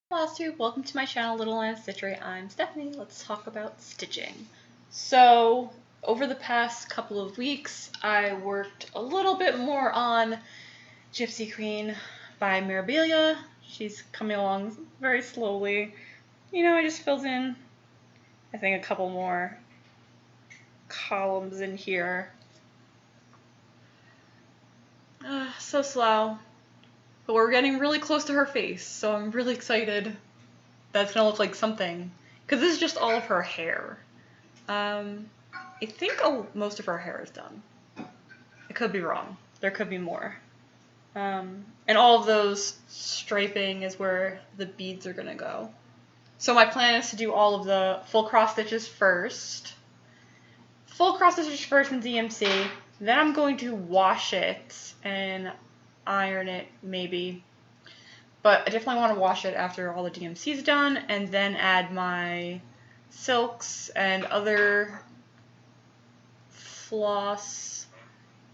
Flosstube, welcome to my channel, littlelionstitchery. I'm Stephanie. Let's talk about stitching. So, over the past couple of weeks, I worked a little bit more on Gypsy Queen by Mirabilia. She's coming along very slowly. You know, I just filled in, I think, a couple more columns in here. So slow. But we're getting really close to her face, so I'm really excited that's gonna look like something. Because this is just all of her hair. I think most of her hair is done. I could be wrong. There could be more. And all of those striping is where the beads are gonna go. So my plan is to do all of the full cross stitches first. Full cross stitches first in DMC. Then I'm going to wash it and iron it maybe, but I definitely want to wash it after all the DMC is done, and then add my silks and other floss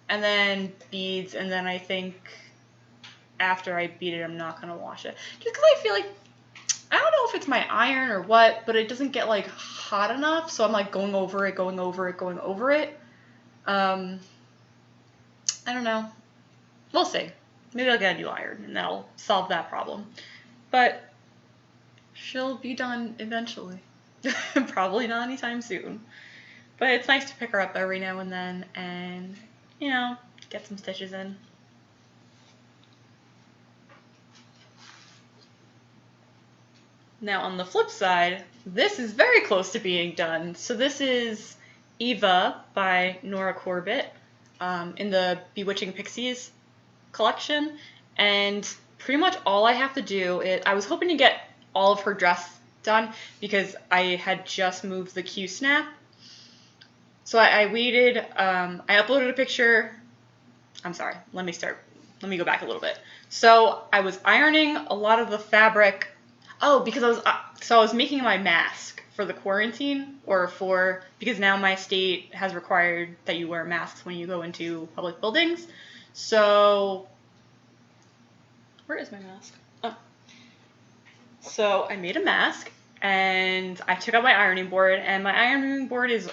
and then beads, and then I think after I beat it I'm not going to wash it just because I feel like, I don't know if it's my iron or what, but it doesn't get like hot enough, so I'm like going over it. I don't know, we'll see. Maybe I'll get a new iron and that'll solve that problem. But she'll be done eventually. Probably not anytime soon. But it's nice to pick her up every now and then and, you know, get some stitches in. Now on the flip side, this is very close to being done. So this is Eva by Nora Corbett in the Bewitching Pixies collection, and pretty much all I have to do is, I was hoping to get all of her dress done because I had just moved the Q snap. So I waited, I uploaded a picture. I'm sorry, let me go back a little bit. So I was ironing a lot of the fabric. Oh, because I was making my mask for the quarantine, because now my state has required that you wear masks when you go into public buildings. So, where is my mask? Oh. So I made a mask and I took out my ironing board, and my ironing board is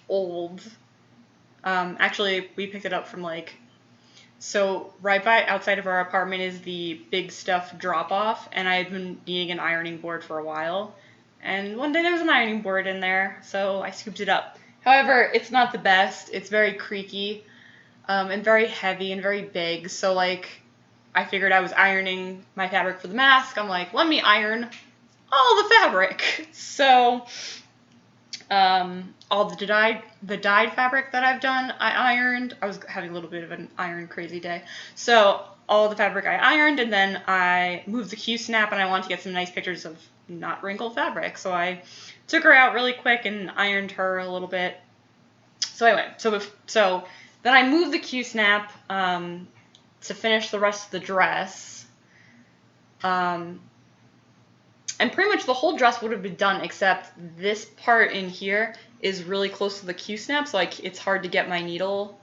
old. Actually, we picked it up from so right by outside of our apartment is the Big Stuff drop-off, and I had been needing an ironing board for a while. And one day there was an ironing board in there, so I scooped it up. However, it's not the best. It's very creaky. And very heavy and very big, so I figured I was ironing my fabric for the mask. I'm like, let me iron all the fabric. So all the dyed fabric that I've done, I ironed. I was having a little bit of an iron crazy day. So all the fabric I ironed, and then I moved the Q snap, and I wanted to get some nice pictures of not wrinkled fabric. So I took her out really quick and ironed her a little bit. So anyway, so then I moved the Q snap to finish the rest of the dress. And pretty much the whole dress would have been done, except this part in here is really close to the Q snap, so it's hard to get my needle,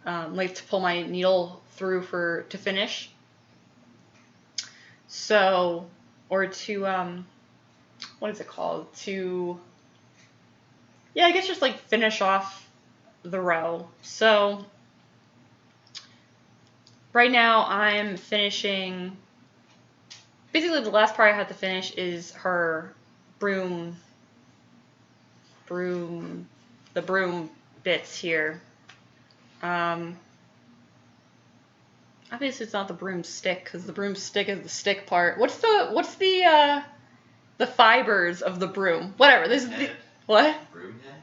to pull my needle through to finish. So, or to, what is it called? I guess just finish off the row. So right now I'm finishing, basically the last part I have to finish is her the broom bits here. Obviously it's not the broomstick, because the broomstick is the stick part. What's the fibers of the broom? Whatever. This is the what?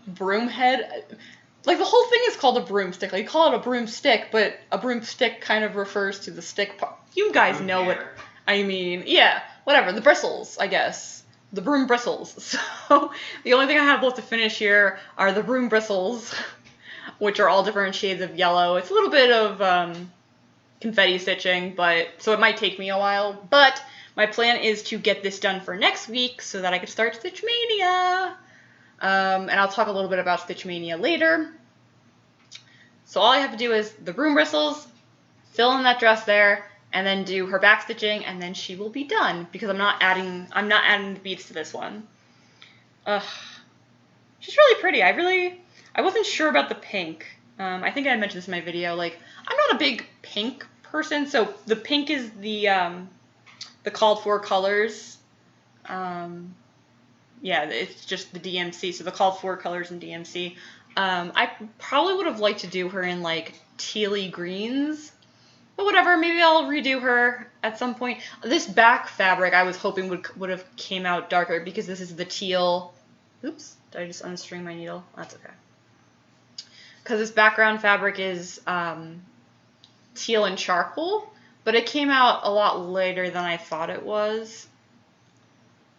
Broom head. The whole thing is called a broomstick. You call it a broomstick, but a broomstick kind of refers to the stick part. You guys know what I mean. Yeah, whatever. The bristles, I guess. The broom bristles. So the only thing I have left to finish here are the broom bristles, which are all different shades of yellow. It's a little bit of confetti stitching, so it might take me a while. But my plan is to get this done for next week so that I can start Stitch Mania. And I'll talk a little bit about Stitch Mania later. So all I have to do is the broom bristles, fill in that dress there, and then do her back stitching, and then she will be done because I'm not adding the beads to this one. Ugh. She's really pretty. I wasn't sure about the pink. I think I mentioned this in my video. Like, I'm not a big pink person, so the pink is the called for colors. Yeah, it's just the DMC, so the called for colors in DMC. I probably would have liked to do her in like tealy greens, but whatever. Maybe I'll redo her at some point. This back fabric I was hoping would have came out darker because this is the teal. Oops, did I just unstring my needle? That's okay. Because this background fabric is teal and charcoal, but it came out a lot later than I thought it was.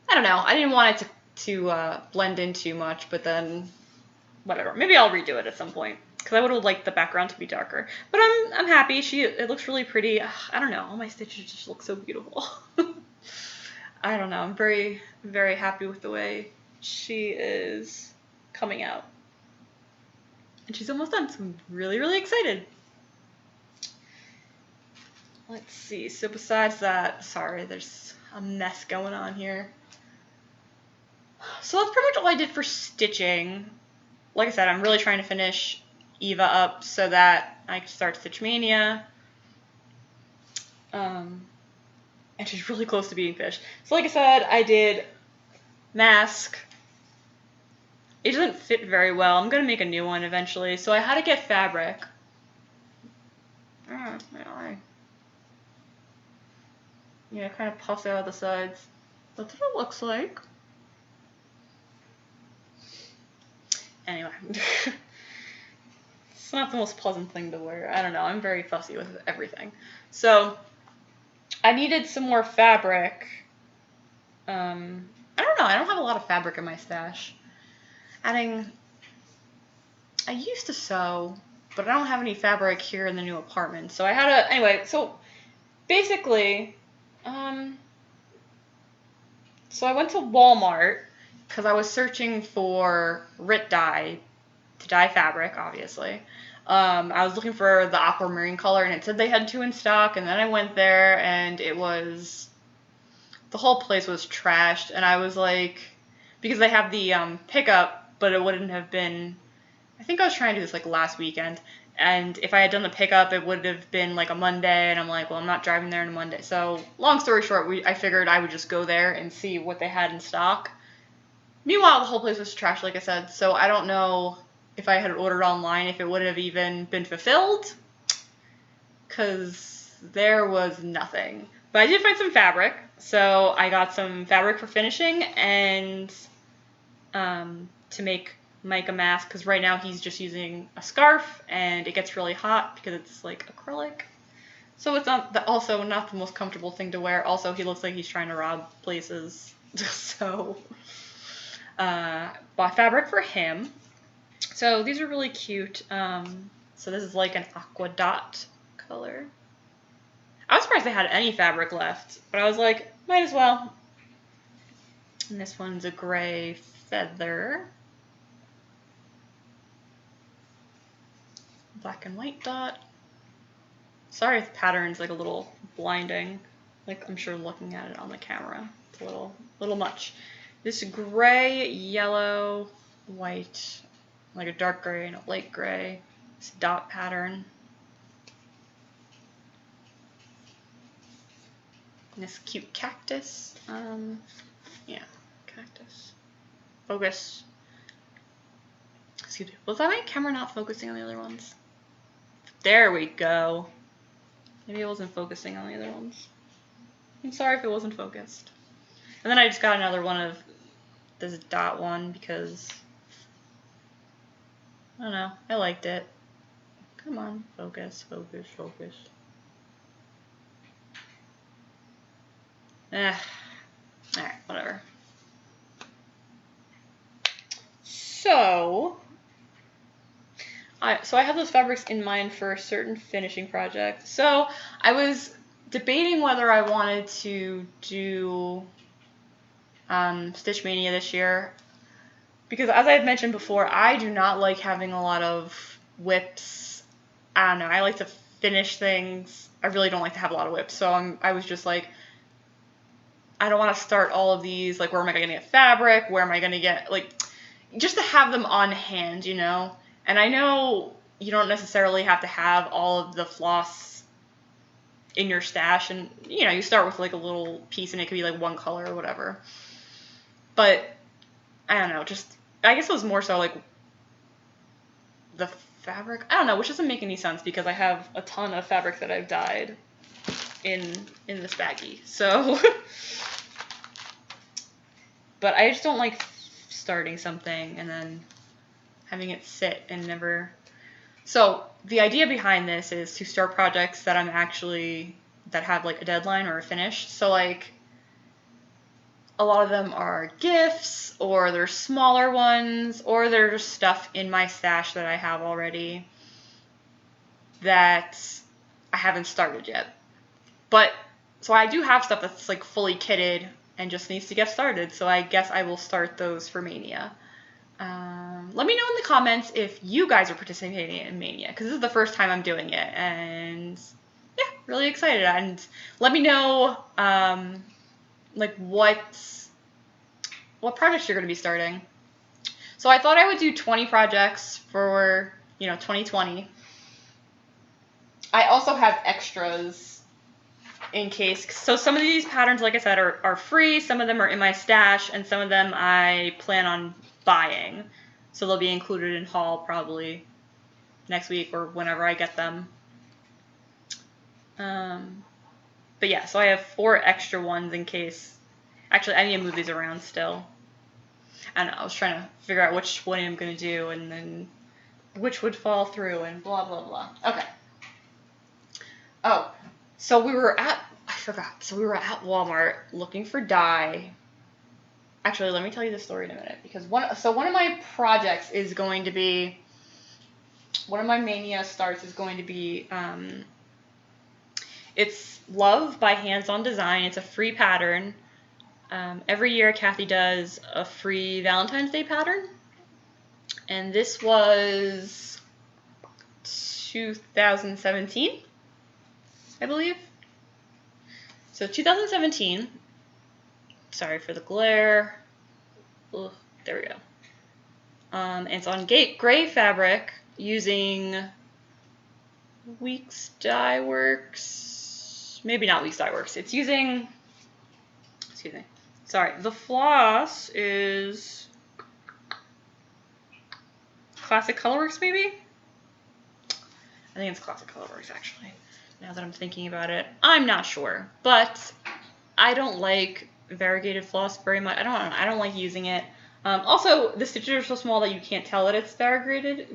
I don't know. I didn't want it to blend in too much, but then whatever. Maybe I'll redo it at some point because I would have liked the background to be darker. But I'm happy. It looks really pretty. Ugh, I don't know. All my stitches just look so beautiful. I don't know. I'm very, very happy with the way she is coming out. And she's almost done, so I'm really, really excited. Let's see. So besides that, sorry, there's a mess going on here. So that's pretty much all I did for stitching. Like I said, I'm really trying to finish Eva up so that I can start Stitch Mania. And she's really close to being finished. So like I said, I did mask. It doesn't fit very well. I'm going to make a new one eventually. So I had to get fabric. Oh, my eye. Yeah, it kind of puffs out of the sides. That's what it looks like. Anyway. It's not the most pleasant thing to wear. I don't know. I'm very fussy with everything. So I needed some more fabric. I don't know. I don't have a lot of fabric in my stash. I used to sew, but I don't have any fabric here in the new apartment. So I had to, anyway, so basically, so I went to Walmart because I was searching for RIT dye to dye fabric, obviously. I was looking for the aquamarine color and it said they had 2 in stock, and then I went there and the whole place was trashed, and I was like, because they have the pickup, but it wouldn't have been, I think I was trying to do this like last weekend, and if I had done the pickup, it would have been like a Monday, and I'm like, well, I'm not driving there on a Monday. So long story short, I figured I would just go there and see what they had in stock. Meanwhile, the whole place was trash, like I said, so I don't know if I had ordered online, if it would have even been fulfilled, because there was nothing. But I did find some fabric, so I got some fabric for finishing and to make Mike a mask, because right now he's just using a scarf and it gets really hot because it's like acrylic. So it's also not the most comfortable thing to wear. Also, he looks like he's trying to rob places. So bought fabric for him. So these are really cute. So this is like an aqua dot color. I was surprised they had any fabric left, but I was like, might as well. And this one's a gray feather. Black and white dot. Sorry if the pattern's like a little blinding. Like, I'm sure looking at it on the camera, it's a little much. This gray, yellow, white, like a dark gray and a light gray. This dot pattern. And this cute cactus. Yeah, cactus. Focus. Excuse me. Was that my camera not focusing on the other ones? There we go. Maybe it wasn't focusing on the other ones. I'm sorry if it wasn't focused. And then I just got another one of this dot one because, I don't know, I liked it. Come on, focus, focus, focus. Alright, whatever. So I have those fabrics in mind for a certain finishing project. So I was debating whether I wanted to do Stitch Mania this year, because as I've mentioned before, I do not like having a lot of whips. I don't know, I like to finish things. I really don't like to have a lot of whips. So I was just like, I don't want to start all of these. Like, where am I going to get fabric? Where am I going to get, like, just to have them on hand, you know? And I know you don't necessarily have to have all of the floss in your stash. And, you know, you start with, like, a little piece and it could be, like, one color or whatever. But, I don't know, just, I guess it was more so, like, the fabric. I don't know, which doesn't make any sense because I have a ton of fabric that I've dyed in this baggie. So, but I just don't like starting something and then having it sit and never. So the idea behind this is to start projects that that have like a deadline or a finish. So like a lot of them are gifts, or they're smaller ones, or they're just stuff in my stash that I have already that I haven't started yet. But so I do have stuff that's like fully kitted and just needs to get started. So I guess I will start those for Maynia. Let me know in the comments if you guys are participating in Maynia, because this is the first time I'm doing it, and yeah, really excited. And let me know like what projects you're going to be starting. So I thought I would do 20 projects for, you know, 2020. I also have extras in case. So some of these patterns, like I said, are free. Some of them are in my stash, and some of them I plan on buying. So they'll be included in haul probably next week or whenever I get them. But yeah, so I have 4 extra ones in case. Actually, I need to move these around still. I don't know, I was trying to figure out which one I'm going to do and then which would fall through and blah, blah, blah. Okay. Oh, so we were at Walmart looking for dye. Actually, let me tell you the story in a minute, because one of my projects is going to be, one of my Maynia starts is going to be, it's Love by Hands On Design. It's a free pattern. Every year Kathy does a free Valentine's Day pattern, and this was 2017, I believe. So 2017, sorry for the glare. Ugh, there we go. And it's on gray fabric using Weeks Dye Works. Maybe not Weeks Dye Works. It's using, excuse me. Sorry, the floss is Classic Colorworks, maybe? I think it's Classic Colorworks, actually. Now that I'm thinking about it, I'm not sure, but I don't like variegated floss very much. I don't like using it. Also, the stitches are so small that you can't tell that it's variegated,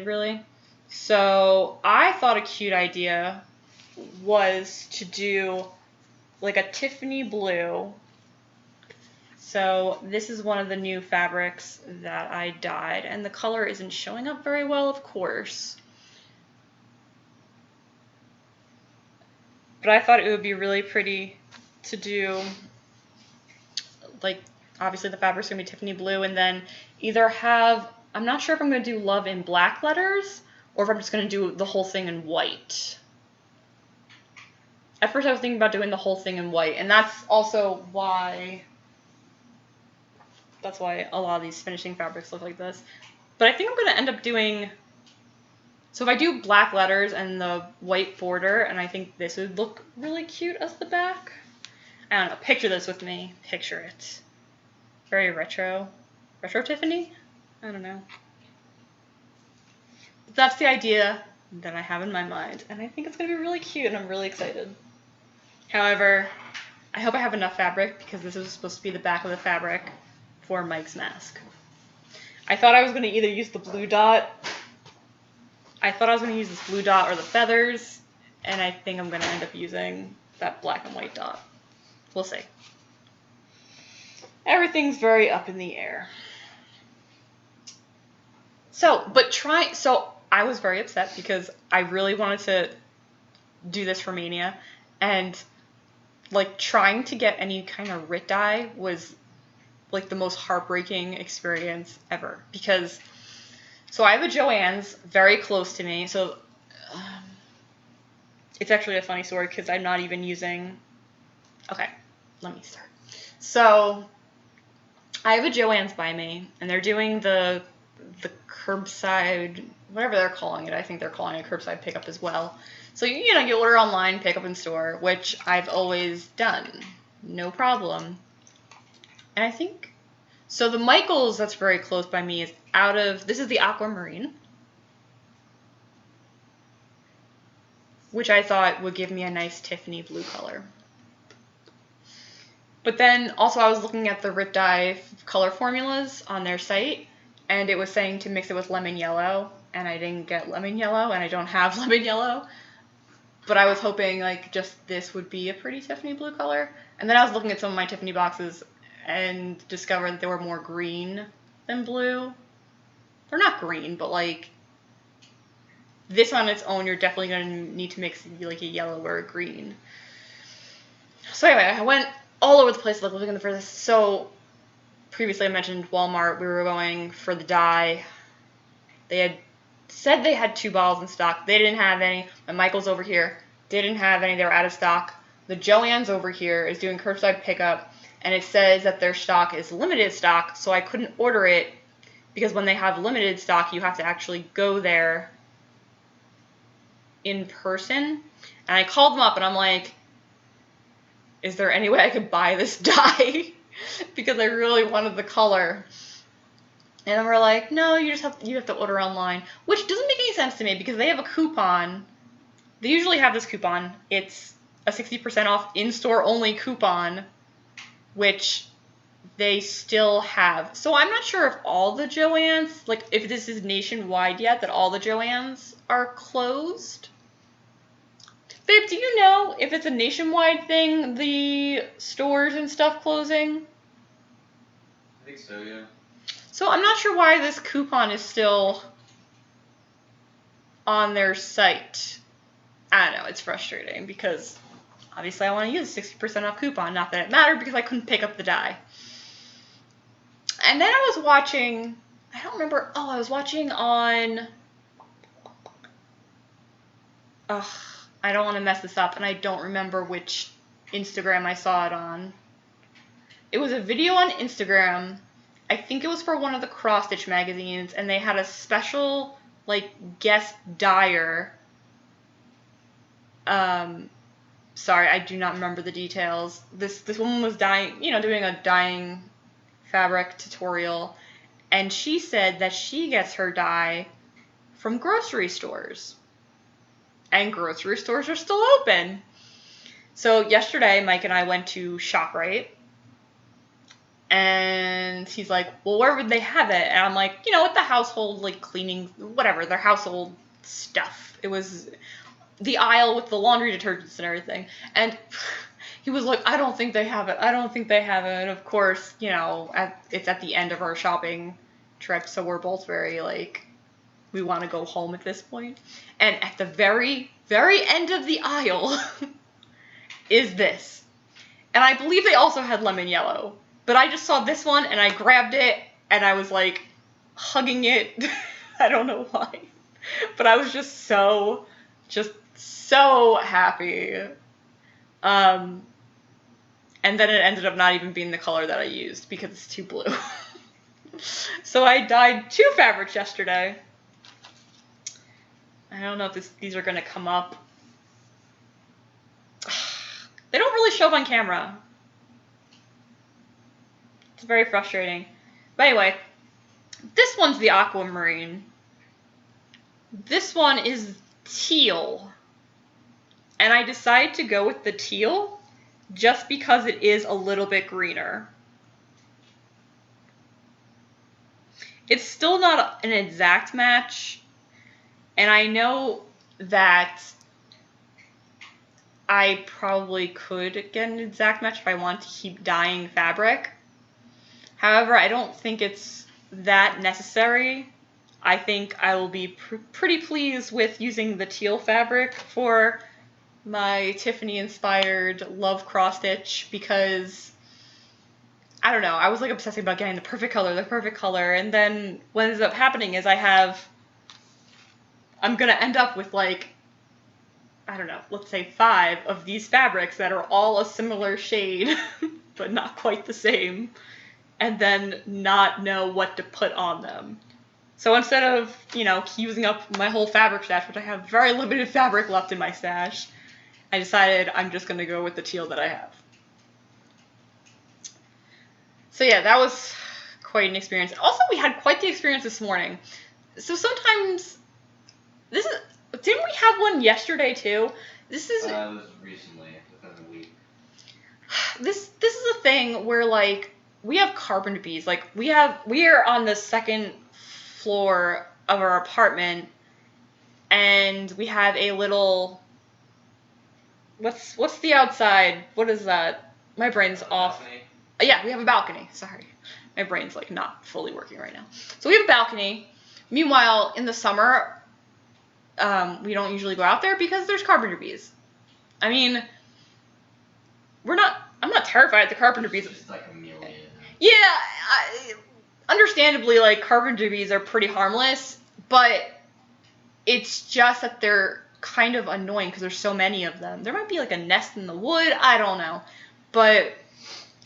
really. So I thought a cute idea was to do like a Tiffany blue. So this is one of the new fabrics that I dyed, and the color isn't showing up very well, of course. But I thought it would be really pretty to do, like, obviously the fabric's going to be Tiffany blue, and then either have, I'm not sure if I'm going to do Love in black letters, or if I'm just going to do the whole thing in white. At first I was thinking about doing the whole thing in white, and that's also why, a lot of these finishing fabrics look like this. But I think I'm going to end up doing, so if I do black letters and the white border, and I think this would look really cute as the back. I don't know, picture this with me. Picture it. Very retro. Retro Tiffany? I don't know. But that's the idea that I have in my mind, and I think it's going to be really cute, and I'm really excited. However, I hope I have enough fabric, because this is supposed to be the back of the fabric for Mike's mask. I thought I was going to either use the blue dot. I thought I was going to use this blue dot or the feathers, and I think I'm going to end up using that black and white dot. We'll see. Everything's very up in the air. So I was very upset because I really wanted to do this for Maynia, and like trying to get any kind of RIT dye was like the most heartbreaking experience ever, because so I have a Joann's very close to me, so It's actually a funny story because I'm not even using... Okay, let me start. So, I have a Joann's by me, and they're doing the curbside, whatever they're calling it. I think they're calling it curbside pickup as well. So, you know, you order online, pick up in store, which I've always done. No problem. And I think... So the Michaels that's very close by me is out of... This is the Aquamarine, which I thought would give me a nice Tiffany blue color. But then also I was looking at the Rip Dye color formulas on their site, and it was saying to mix it with lemon yellow, and I didn't get lemon yellow, and I don't have lemon yellow. But I was hoping like just this would be a pretty Tiffany blue color. And then I was looking at some of my Tiffany boxes and discovered that they were more green than blue. They're not green, but like this on its own, you're definitely going to need to mix like a yellow or a green. So anyway, I went all over the place like looking for this. So previously I mentioned Walmart. We were going for the dye. They had said they had 2 bottles in stock. They didn't have any. My Michael's over here didn't have any. They were out of stock. The Joann's over here is doing curbside pickup, and it says that their stock is limited stock, so I couldn't order it because when they have limited stock, you have to actually go there in person. And I called them up and I'm like, is there any way I could buy this dye? Because I really wanted the color. And then we're like, no, you have to order online, which doesn't make any sense to me because they have a coupon. They usually have this coupon. It's a 60% off in-store only coupon, which they still have. So I'm not sure if all the Joann's, like if this is nationwide yet, that all the Joann's are closed. Babe, do you know if it's a nationwide thing, the stores and stuff closing? I think so, yeah. So I'm not sure why this coupon is still on their site. I don't know, it's frustrating because obviously I want to use a 60% off coupon. Not that it mattered because I couldn't pick up the dye. And then I was watching, I don't remember, I was watching on, I don't want to mess this up, and I don't remember which Instagram I saw it on. It was a video on Instagram. I think it was for one of the cross stitch magazines, and they had a special, like, guest dyer. Sorry, I do not remember the details. This woman was dyeing, doing a dyeing fabric tutorial, and she said that she gets her dye from grocery stores. And grocery stores are still open. So yesterday, Mike and I went to ShopRite, and he's like, well, where would they have it? And I'm like, at the household, like, cleaning, whatever, their household stuff. It was the aisle with the laundry detergents and everything. And he was like, I don't think they have it. I don't think they have it. And of course, it's at the end of our shopping trip, so we're both very, like, we want to go home at this point. And at the very, very end of the aisle is this. And I believe they also had lemon yellow. But I just saw this one, and I grabbed it, and I was, like, hugging it. I don't know why. But I was just so happy. And then it ended up not even being the color that I used, because it's too blue. So I dyed 2 fabrics yesterday. I don't know if these are going to come up. They don't really show up on camera. It's very frustrating. But anyway, this one's the aquamarine. This one is teal. And I decided to go with the teal just because it is a little bit greener. It's still not an exact match. And I know that I probably could get an exact match if I want to keep dyeing fabric. However, I don't think it's that necessary. I think I will be pretty pleased with using the teal fabric for my Tiffany-inspired love cross-stitch because, I don't know, I was like obsessing about getting the perfect color, and then what ends up happening is I'm gonna end up with like I don't know, let's say 5 of these fabrics that are all a similar shade, but not quite the same, and then not know what to put on them. So instead of, using up my whole fabric stash, which I have very limited fabric left in my stash, I decided I'm just going to go with the teal that I have. So yeah, that was quite an experience. Also, we had quite the experience this morning. So sometimes, didn't we have one yesterday too? This is... It was recently, within a week. This is a thing where, like, we have carpenter bees. Like, we are on the 2nd floor of our apartment, and we have a little... What's the outside? What is that? My brain's off. Balcony. Yeah, we have a balcony. Sorry. My brain's, like, not fully working right now. So we have a balcony. Meanwhile, in the summer, we don't usually go out there because there's carpenter bees. I mean, I'm not terrified at the carpenter bees. It's just like a million. Yeah, understandably, like, carpenter bees are pretty harmless, but it's just that they're kind of annoying because there's so many of them. There might be, like, a nest in the wood, I don't know, but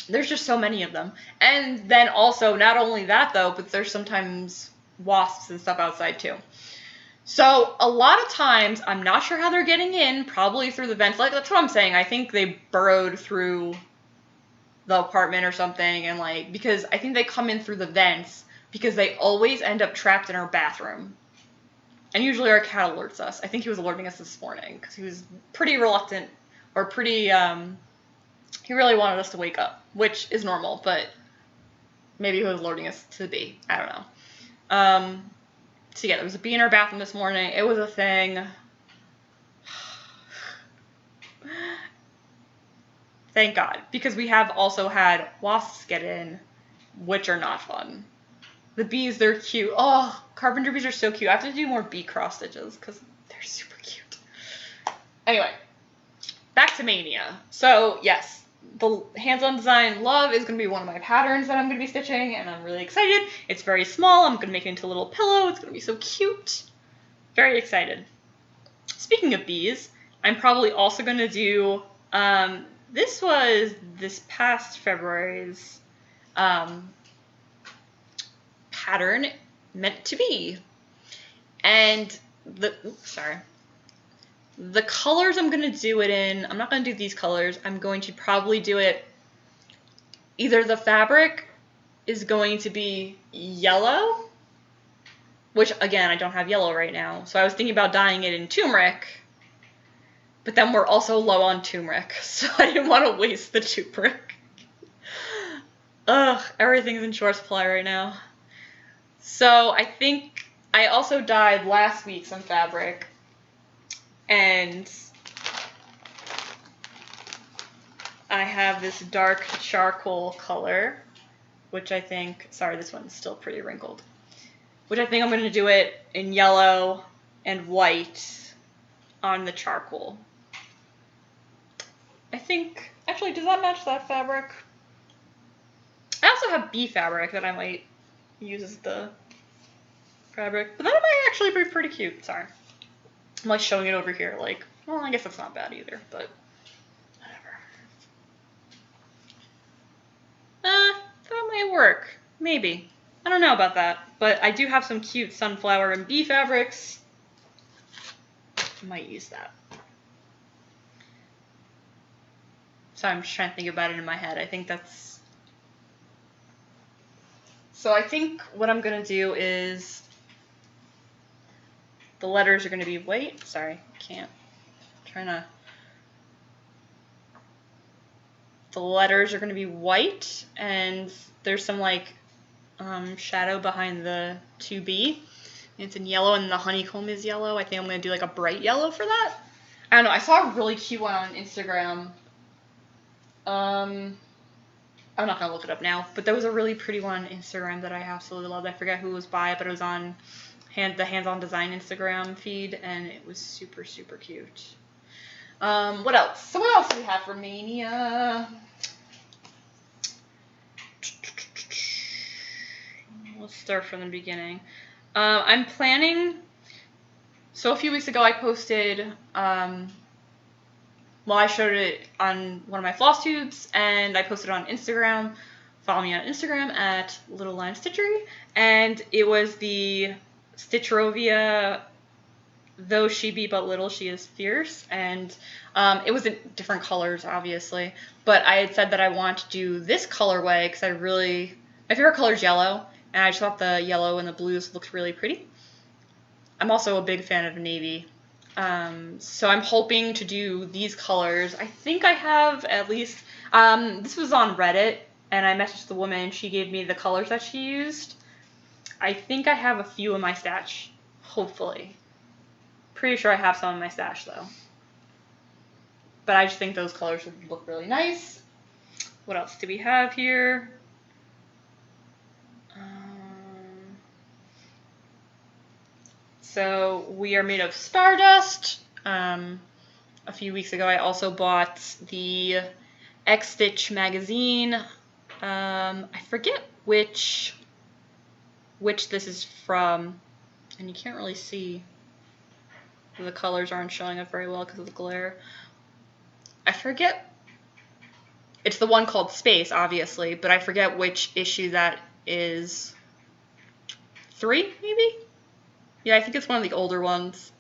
there's just so many of them. And then also, not only that, though, but there's sometimes wasps and stuff outside, too. So, a lot of times, I'm not sure how they're getting in, probably through the vents. Like, that's what I'm saying. I think they burrowed through the apartment or something, and, like, because I think they come in through the vents, because they always end up trapped in our bathroom. And usually our cat alerts us. I think he was alerting us this morning, because he was pretty reluctant, or pretty, he really wanted us to wake up, which is normal, but maybe he was alerting us to the bee. I don't know. So yeah, there was a bee in our bathroom this morning. It was a thing. Thank God, because we have also had wasps get in, which are not fun. The bees, they're cute. Oh, carpenter bees are so cute. I have to do more bee cross stitches because they're super cute. Anyway, back to Maynia. So yes, the hands-on design love is going to be one of my patterns that I'm going to be stitching, and I'm really excited. It's very small. I'm going to make it into a little pillow. It's going to be so cute. Very excited. Speaking of bees, I'm probably also going to do, this was this past February's pattern meant to be. And the colors I'm going to do it in, I'm not going to do these colors. I'm going to probably do it, either the fabric is going to be yellow, which again, I don't have yellow right now. So I was thinking about dyeing it in turmeric, but then we're also low on turmeric, so I didn't want to waste the turmeric. Ugh, everything's in short supply right now. So I think I also dyed last week some fabric, and I have this dark charcoal color, which I think, sorry, this one's still pretty wrinkled, which I think I'm going to do it in yellow and white on the charcoal. I think, actually, does that match that fabric? I also have bee fabric that I might use as the fabric, but that might actually be pretty cute. Sorry. I'm like showing it over here, like, well, I guess that's not bad either, but whatever. That might work. Maybe. I don't know about that, but I do have some cute sunflower and bee fabrics. I might use that. So I'm just trying to think about it in my head. I think that's... So I think what I'm going to do is... The letters are going to be white. Sorry, I can't. I'm trying to... The letters are going to be white, and there's some, like, shadow behind the 2B. It's in yellow, and the honeycomb is yellow. I think I'm going to do, like, a bright yellow for that. I don't know. I saw a really cute one on Instagram. I'm not going to look it up now, but there was a really pretty one on Instagram that I absolutely loved. I forget who it was by, but it was on the Hands-On Design Instagram feed, and it was super, super cute. What else? So what else do we have for Maynia? Let's start from the beginning. I'm planning... So a few weeks ago I posted well, I showed it on one of my Flosstubes, and I posted it on Instagram. Follow me on Instagram at littlelionstitchery, and it was the Stitchrovia, though she be but little, she is fierce, and it was in different colors, obviously, but I had said that I want to do this colorway because my favorite color is yellow, and I just thought the yellow and the blues looked really pretty. I'm also a big fan of navy, so I'm hoping to do these colors. I think I have at least, this was on Reddit, and I messaged the woman, she gave me the colors that she used. I think I have a few in my stash, hopefully. Pretty sure I have some in my stash though. But I just think those colors would look really nice. What else do we have here? So we are made of Stardust. A few weeks ago I also bought the X-Stitch magazine. I forget which this is from, and you can't really see. The colors aren't showing up very well because of the glare. I forget. It's the one called Space, obviously, but I forget which issue that is. 3, maybe? Yeah, I think it's one of the older ones.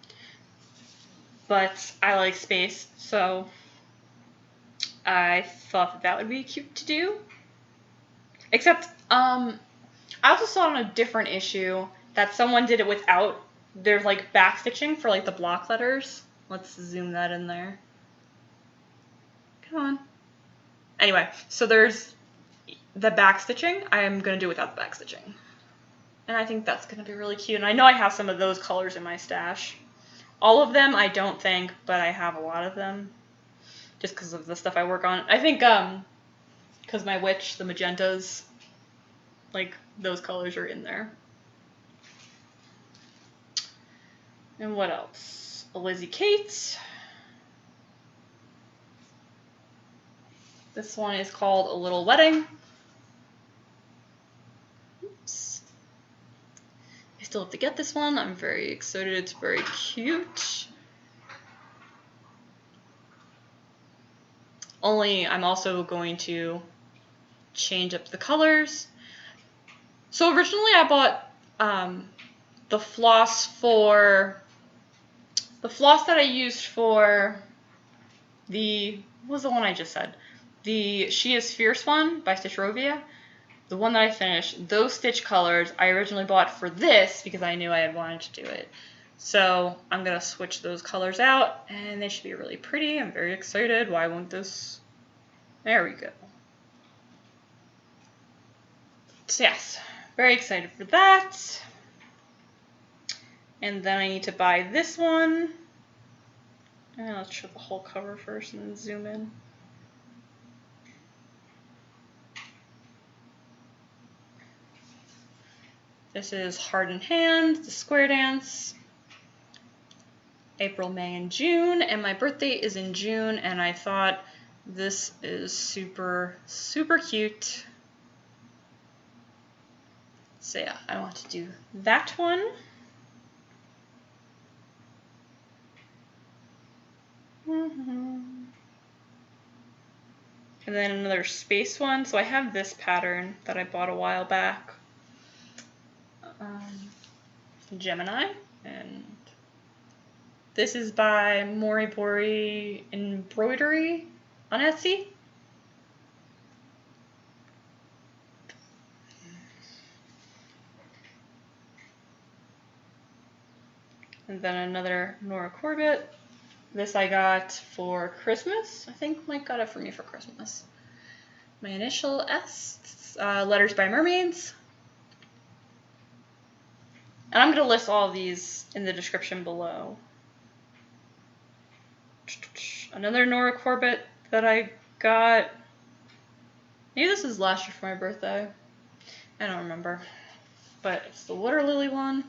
But I like Space, so I thought that would be cute to do. Except, I also saw on a different issue that someone did it without, there's like back stitching for like the block letters. Let's zoom that in there. Come on. Anyway, so there's the back stitching. I am going to do without the back stitching. And I think that's going to be really cute. And I know I have some of those colors in my stash. All of them, I don't think, but I have a lot of them. Just because of the stuff I work on. I think, because my witch, the magentas, like, those colors are in there. And what else? A Lizzie Kate. This one is called A Little Wedding. Oops. I still have to get this one. I'm very excited. It's very cute. Only I'm also going to change up the colors. So originally I bought the floss that I used for the, what was the one I just said? The She is Fierce one by Stitchrovia. The one that I finished, those stitch colors I originally bought for this because I knew I had wanted to do it. So I'm going to switch those colors out and they should be really pretty. I'm very excited. Why won't this? There we go. So yes, very excited for that. And then I need to buy this one. And let's show the whole cover first and then zoom in. This is Heart in Hand, the square dance. April, May, and June. And my birthday is in June, and I thought this is super, super cute. So yeah, I want to do that one. And then another space one. So I have this pattern that I bought a while back. Gemini, and this is by MariBoriEmbroidery on Etsy. And then another Nora Corbett. This I got for Christmas. I think Mike got it for me for Christmas. My initial S, Letters by Mermaids. And I'm going to list all of these in the description below. Another Nora Corbett that I got. Maybe this is last year for my birthday. I don't remember. But it's the Water Lily one.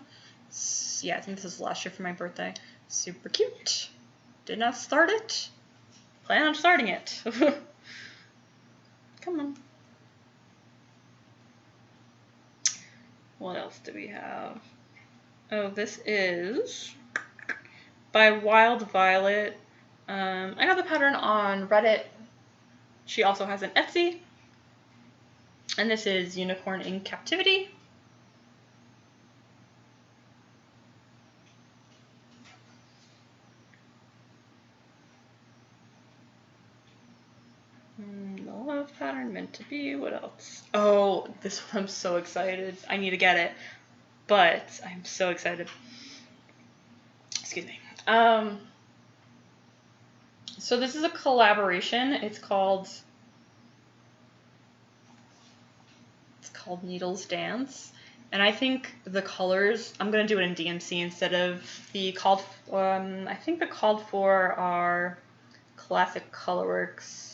Yeah, I think this is last year for my birthday. Super cute. Did not start it. Plan on starting it. Come on. What else do we have? Oh, this is by Wild Violet. I got the pattern on Reddit. She also has an Etsy. And this is Unicorn in Captivity. The love pattern meant to be. What else? Oh, this one I'm so excited. I need to get it. But I'm so excited. Excuse me. So this is a collaboration. It's called Needles Dance. And I think the colors, I'm going to do it in DMC instead of the called, I think the called for are Classic Colorworks.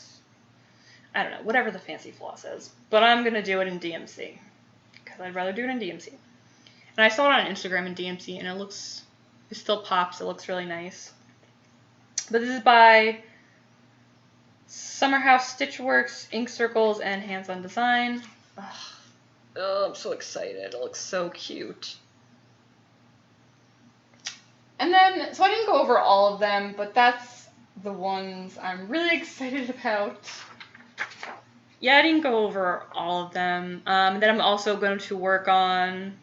I don't know, whatever the fancy floss is. But I'm going to do it in DMC because I'd rather do it in DMC. And I saw it on Instagram in DMC and it still pops. It looks really nice. But this is by Summer House Stitchworks, Ink Circles, and Hands On Design. Oh, I'm so excited. It looks so cute. And then, so I didn't go over all of them, but that's the ones I'm really excited about. Yeah, I didn't go over all of them. Then I'm also going to work on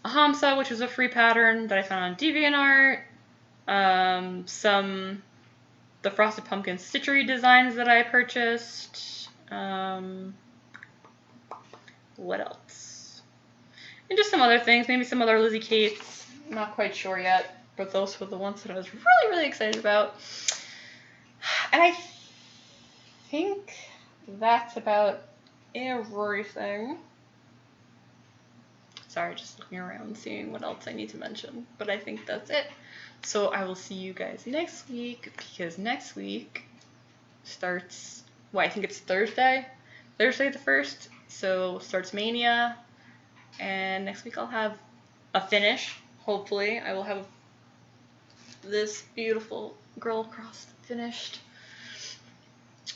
a Hamsa, which was a free pattern that I found on DeviantArt. The Frosted Pumpkin Stitchery designs that I purchased. What else? And just some other things, maybe some other Lizzie Kates. Not quite sure yet, but those were the ones that I was really, really excited about. And I think that's about everything. Sorry, just looking around, seeing what else I need to mention. But I think that's it. So I will see you guys next week, because next week starts, well, I think it's Thursday the 1st. So starts Maynia, and next week I'll have a finish. Hopefully, I will have this beautiful girl cross finished.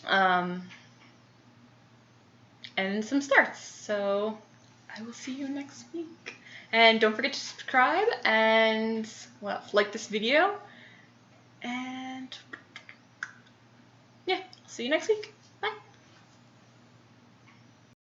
And some starts. So I will see you next week. And don't forget to subscribe and like this video. And yeah, I'll see you next week.